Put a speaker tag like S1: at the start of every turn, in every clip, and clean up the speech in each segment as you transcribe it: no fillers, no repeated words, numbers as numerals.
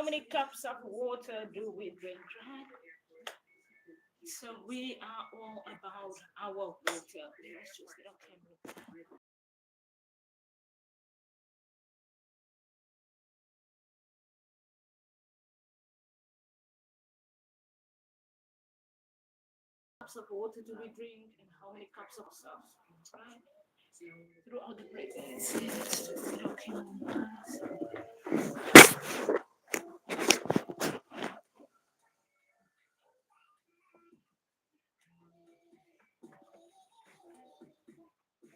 S1: how many cups of water do we drink, right? So we are all about our water. Let's just get okay. Cups of water do we drink and how many cups of stuff, right? Throughout the pregnancy.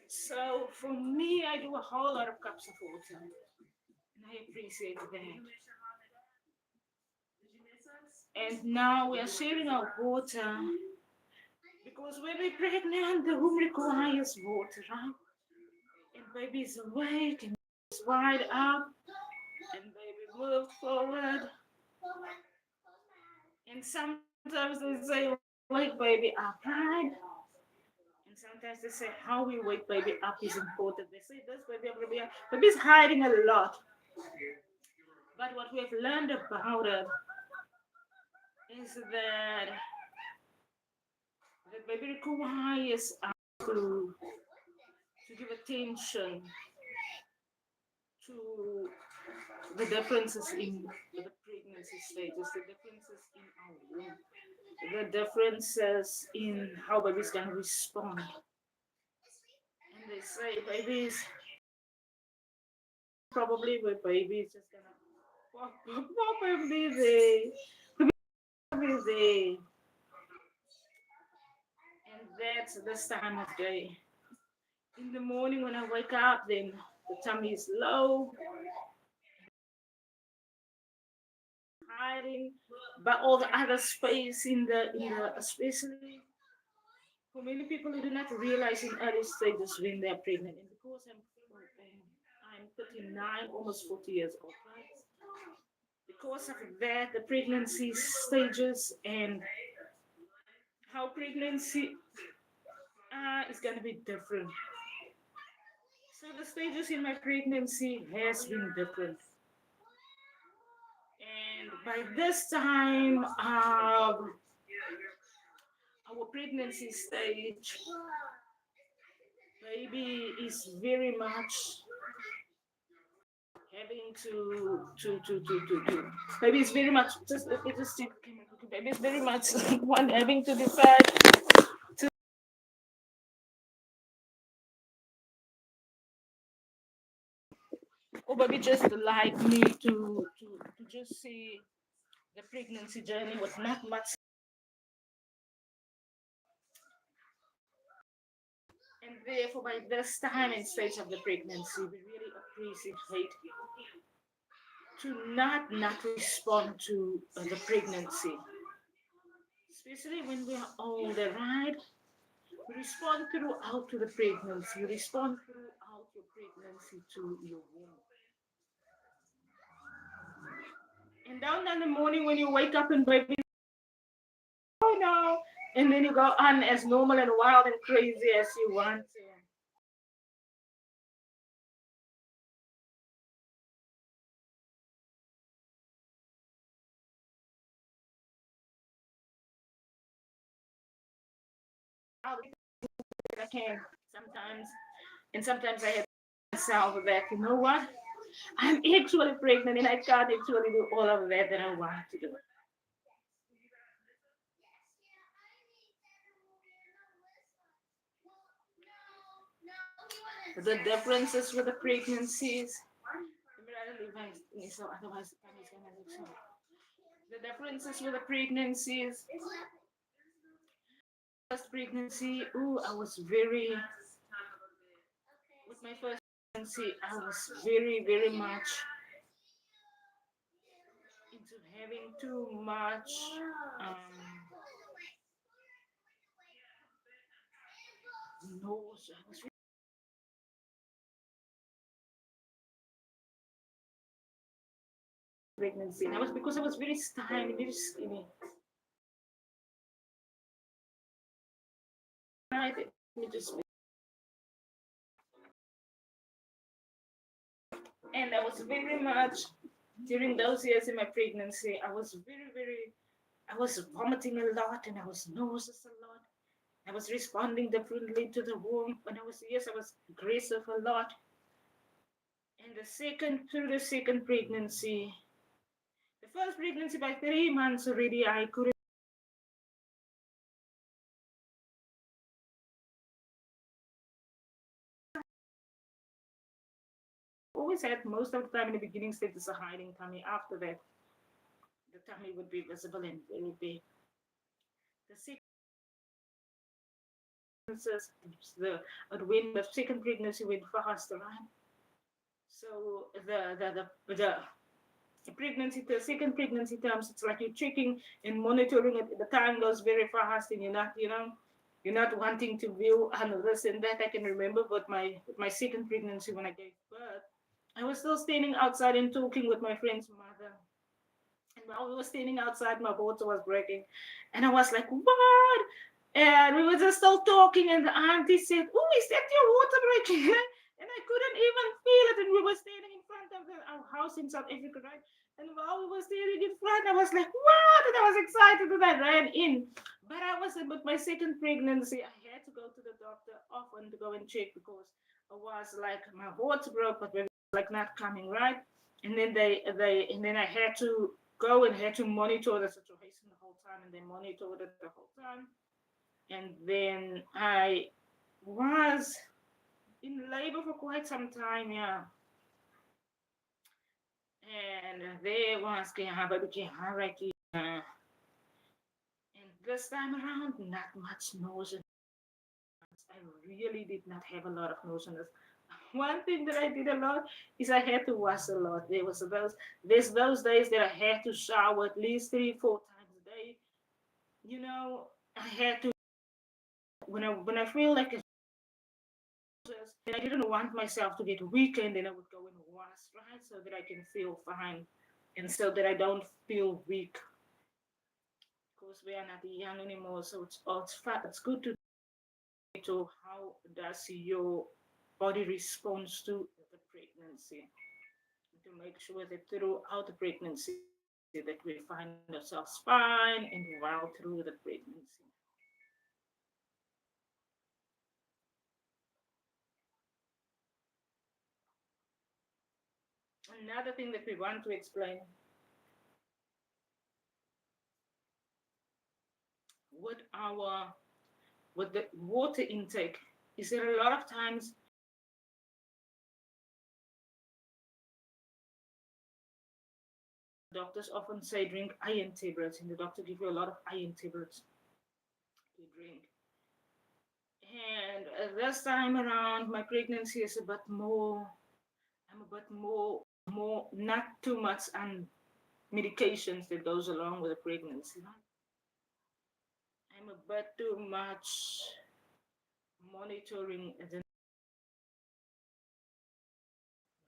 S1: So for me, I do a whole lot of cups of water, and I appreciate that. And now we are sharing our water because when we're pregnant, the womb requires water, right? And baby is awake and is wide up, and baby move forward. And sometimes they say, wake baby up, right? And sometimes they say, how we wake baby up is important. They say this baby, baby's hiding a lot. But what we have learned about it is that the baby requires us to give attention to the differences in the pregnancy stages, the differences in our womb, the differences in how babies can respond. And they say babies probably with babies just gonna pop every day, every day, and that's this time of day. In the morning when I wake up, then the tummy is low, hiding, but all the other space in the especially for many people who do not realize in early stages when they're pregnant, and because I'm 39, almost 40 years old, right? Because of that, the pregnancy stages and how pregnancy is gonna be different. So the stages in my pregnancy has been different, and by this time, our pregnancy stage, baby is very much having to baby is very much just let me just see, baby is very much one having to decide to or baby just like me to just see the pregnancy journey was not much. And therefore, by this time and stage of the pregnancy, we really appreciate to not respond to the pregnancy, especially when we are older, right? We respond throughout to the pregnancy. You respond throughout your pregnancy to your womb. And down in the morning when you wake up and baby, oh no, and then you go on as normal and wild and crazy as you want to. I can sometimes, and sometimes I have myself that you know what, I'm actually pregnant and I can't actually do all of that that I want to do. The differences with the pregnancies. So otherwise, the differences with the pregnancies. First pregnancy, ooh, I was very with my first pregnancy, I was very much into having too much nose. I was pregnancy, and I was because I was very tiny, very skinny. Right, let me just and I was very much During those years in my pregnancy, I was I was vomiting a lot and I was nauseous a lot. I was responding differently to the warmth. When I was, yes, I was aggressive a lot. And through the second pregnancy, the first pregnancy by 3 months already, I couldn't always had most of the time in the beginning stages a hiding tummy. After that, the tummy would be visible and very big. The second the when the second pregnancy went faster, right? So the pregnancy, the second pregnancy terms, it's like you're checking and monitoring it. The time goes very fast, and you're not wanting to view and this and that. I can remember, but my second pregnancy when I gave birth, I was still standing outside and talking with my friend's mother. And while we were standing outside, my water was breaking. And I was like, what? And we were just still talking, and the auntie said, oh, is that your water breaking? And I couldn't even feel it. And we were standing in front of our house in South Africa, right? And while we were standing in front, I was like, what? And I was excited and I ran in. But I was with my second pregnancy. I had to go to the doctor often to go and check because I was like, my water broke, but it was like not coming, right? And then and then I had to go and had to monitor the situation the whole time, and they monitored it the whole time. And then I was in labor for quite some time, yeah. And there was and this time around, not much notion. I really did not have a lot of notions. One thing that I did a lot is I had to wash a lot. There's those days that I had to shower at least 3, 4 times a day. I had to when I feel like and I didn't want myself to get weak, and then I would go and wash, right, so that I can feel fine, and so that I don't feel weak, because we are not young anymore. So it's good to how does your body responds to the pregnancy, to make sure that throughout the pregnancy that we find ourselves fine and well through the pregnancy. Another thing that we want to explain with our with the water intake is that a lot of times doctors often say drink iron tablets, and the doctor give you a lot of iron tablets to drink. And this time around, my pregnancy is a bit more. I'm a bit more, not too much on medications that goes along with the pregnancy. I'm a bit too much monitoring the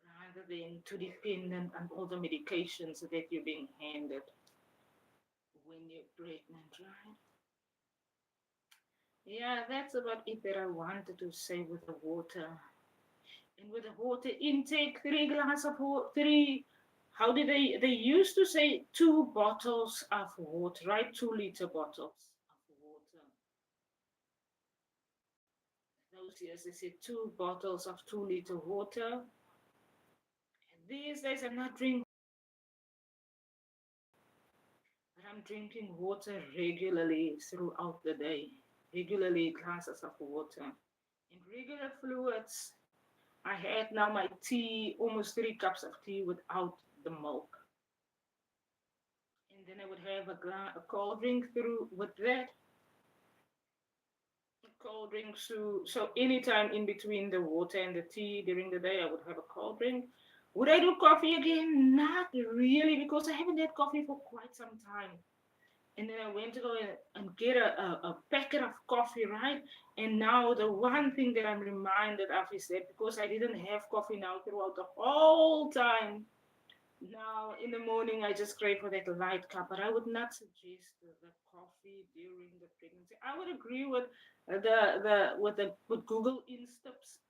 S1: rather than too dependent on all the medications that you're being handed when you're pregnant, right? Yeah, that's about it that I wanted to say with the water. And with the water intake, 3 glasses of water, how did they used to say 2 bottles of water, right? 2-liter bottles of water. Those years they said 2 bottles of 2-liter water. And these days I'm not drinking, but I'm drinking water regularly throughout the day. Regularly glasses of water. And regular fluids. I had now my tea, almost 3 cups of tea without the milk. And then I would have a cold drink through with that. A cold drink, so anytime in between the water and the tea during the day, I would have a cold drink. Would I do coffee again? Not really, because I haven't had coffee for quite some time. And then I went to go and get a packet of coffee, right? And now the one thing that I'm reminded of is that because I didn't have coffee now throughout the whole time, now in the morning I just crave for that light cup. But I would not suggest the coffee during the pregnancy. I would agree with the with Google Insteps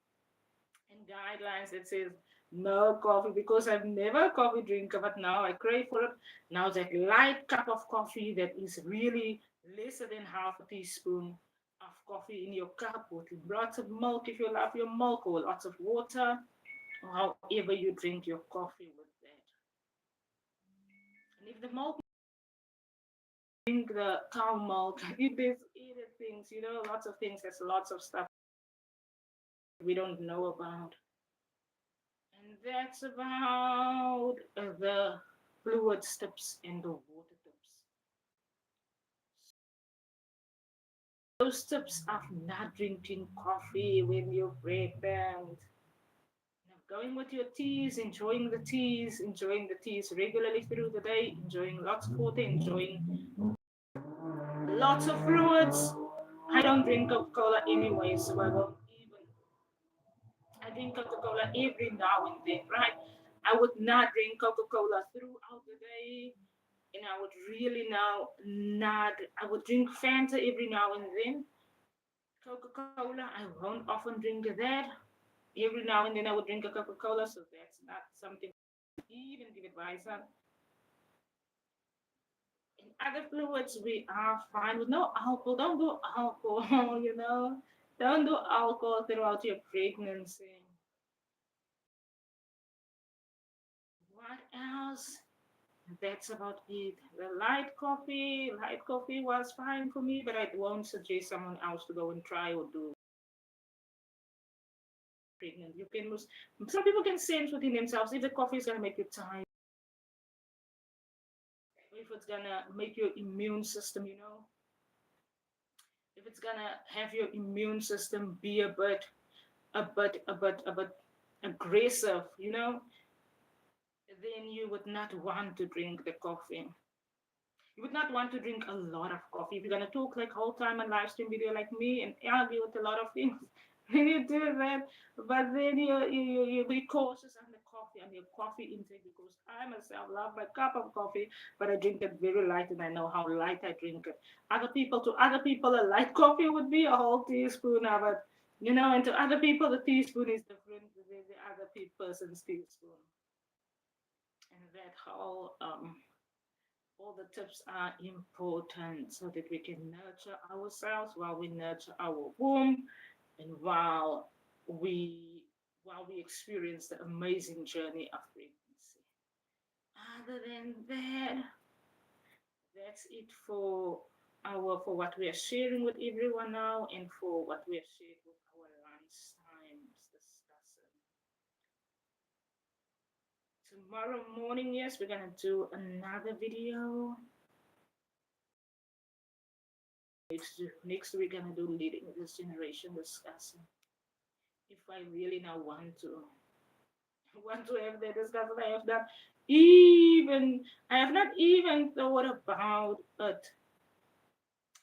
S1: and guidelines that says No coffee because I'm never a coffee drinker, but now I crave for it. Now that light cup of coffee that is really lesser than half a teaspoon of coffee in your cup with lots of milk if you love your milk, or lots of water, or however you drink your coffee with that. And if the milk, drink the cow milk, if there's other things, lots of things, there's lots of stuff we don't know about. And that's about the fluid tips and the water tips. Those tips of not drinking coffee when you're pregnant, going with your teas, enjoying the teas regularly through the day, enjoying lots of water, enjoying lots of fluids. I don't drink Coca Cola anyway, so I won't even. I drink Coca Cola every now and then, right? I would not drink Coca Cola throughout the day, and I would really now not. I would drink Fanta every now and then. Coca Cola, I won't often drink that. Every now and then I would drink a Coca Cola, so that's not something I even give advice on. In other fluids, we are fine with no alcohol. Don't do alcohol, Don't do alcohol throughout your pregnancy. What else? That's about it. The light coffee was fine for me, but I won't suggest someone else to go and try or do pregnant. You can lose. Some people can sense within themselves if the coffee is gonna make you tired, if it's gonna make your immune system, if it's gonna have your immune system be a bit aggressive, then you would not want to drink the coffee. You would not want to drink a lot of coffee. If you're gonna talk like whole time on live stream video like me and argue with a lot of things, when you do that, but then you be cautious on the coffee, on your coffee intake, because I myself love my cup of coffee, but I drink it very light and I know how light I drink it. To other people, a light coffee would be a whole teaspoon of it, and to other people, the teaspoon is different than the other person's teaspoon. And that whole all the tips are important so that we can nurture ourselves while we nurture our womb and we while we experience the amazing journey of pregnancy. Other than that, that's it for what we are sharing with everyone now and for what we have shared with our lunch times discussion. Tomorrow morning, yes, we're gonna do another video. Next week, we're gonna do leading this generation discussion. If I really now want to have the discussion, I have not even thought about it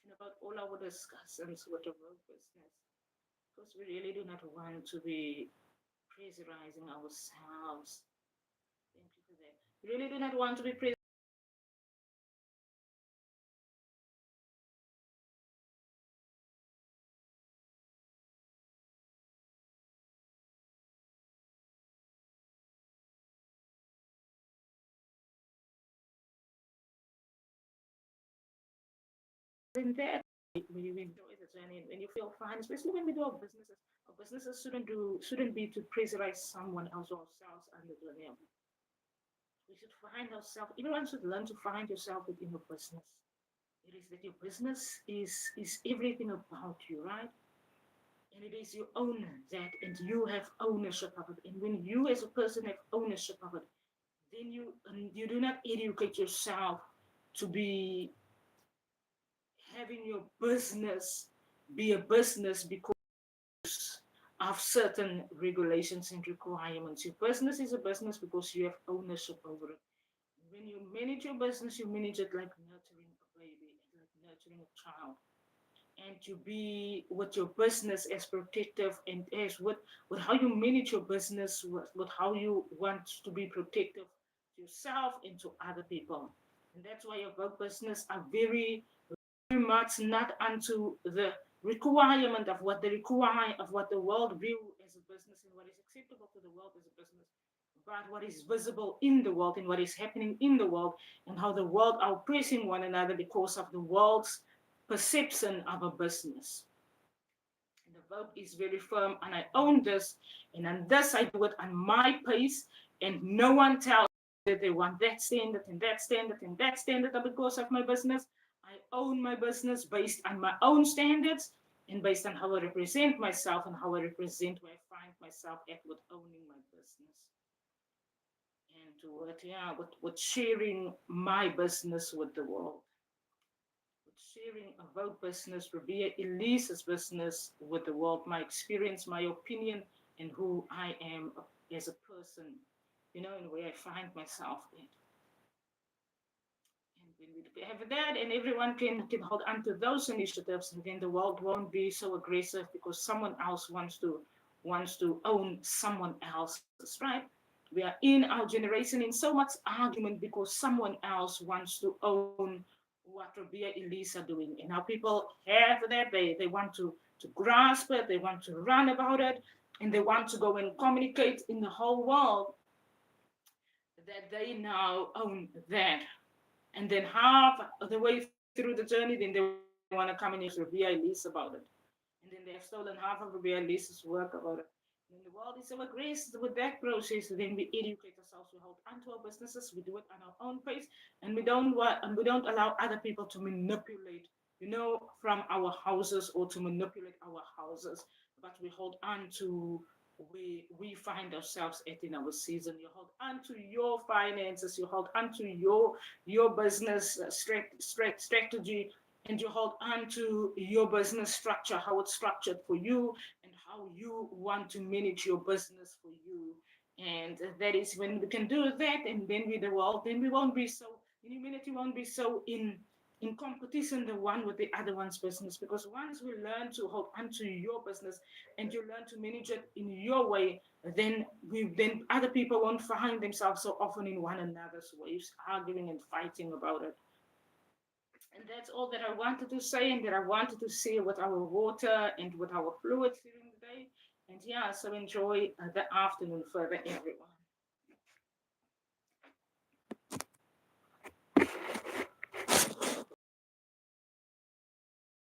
S1: and about all our discussions with the work business, because we really do not want to be pressurizing ourselves. Thank you for that. We really do not want to be pressurizing that. We enjoy the journey when you feel fine, especially when we do our businesses. Our businesses shouldn't be to pressurize someone else or ourselves under the name. We should find ourselves. Everyone should learn to find yourself within your business. It is that your business is everything about you, right? And it is you own that, and you have ownership of it. And when you, as a person, have ownership of it, then you do not educate yourself to be having your business be a business because of certain regulations and requirements. Your business is a business because you have ownership over it. When you manage your business, you manage it like nurturing a baby, like nurturing a child. And to be with your business as protective and as with how you manage your business, with how you want to be protective to yourself and to other people. And that's why your work business are very much not unto the requirement of what the world view as a business and what is acceptable to the world as a business. about what is visible in the world and what is happening in the world, and how the world are oppressing one another because of the world's perception of a business. And the vote is very firm, and I own this, and on this I do it on my pace, and no one tells that they want that standard and that standard and that standard because of my business. I own my business based on my own standards and based on how I represent myself and how I represent where I find myself at with owning my business. And with sharing my business with the world, with sharing about business, Ribea Elise's business with the world, my experience, my opinion, and who I am as a person, and where I find myself in. And when we have that, and everyone can hold on to those initiatives, and then the world won't be so aggressive because someone else wants to own someone else's, right? We are in our generation in so much argument because someone else wants to own what Ribea Elise are doing. And now people have that. They want to grasp it, they want to run about it, and they want to go and communicate in the whole world that they now own that. And then half the way through the journey, then they want to come and use Ribea Elise about it. And then they have stolen half of Ribea Elise's work about it. And the world is so aggressive with that process. Then we educate ourselves, we hold onto our businesses, we do it on our own pace, and we don't allow other people to manipulate, from our houses or to manipulate our houses. But we hold on to we find ourselves at in our season. You hold on to your finances, you hold on to your business strategy, and you hold on to your business structure, how it's structured for you, and how you want to manage your business for you. And that is when we can do that, and then with the world, then we won't be so, in humanity won't be so in competition the one with the other one's business, because once we learn to hold on to your business and you learn to manage it in your way, then other people won't find themselves so often in one another's ways, arguing and fighting about it. And that's all that I wanted to say, and that I wanted to say with our water and with our fluids during the day. And yeah, so enjoy the afternoon further, everyone.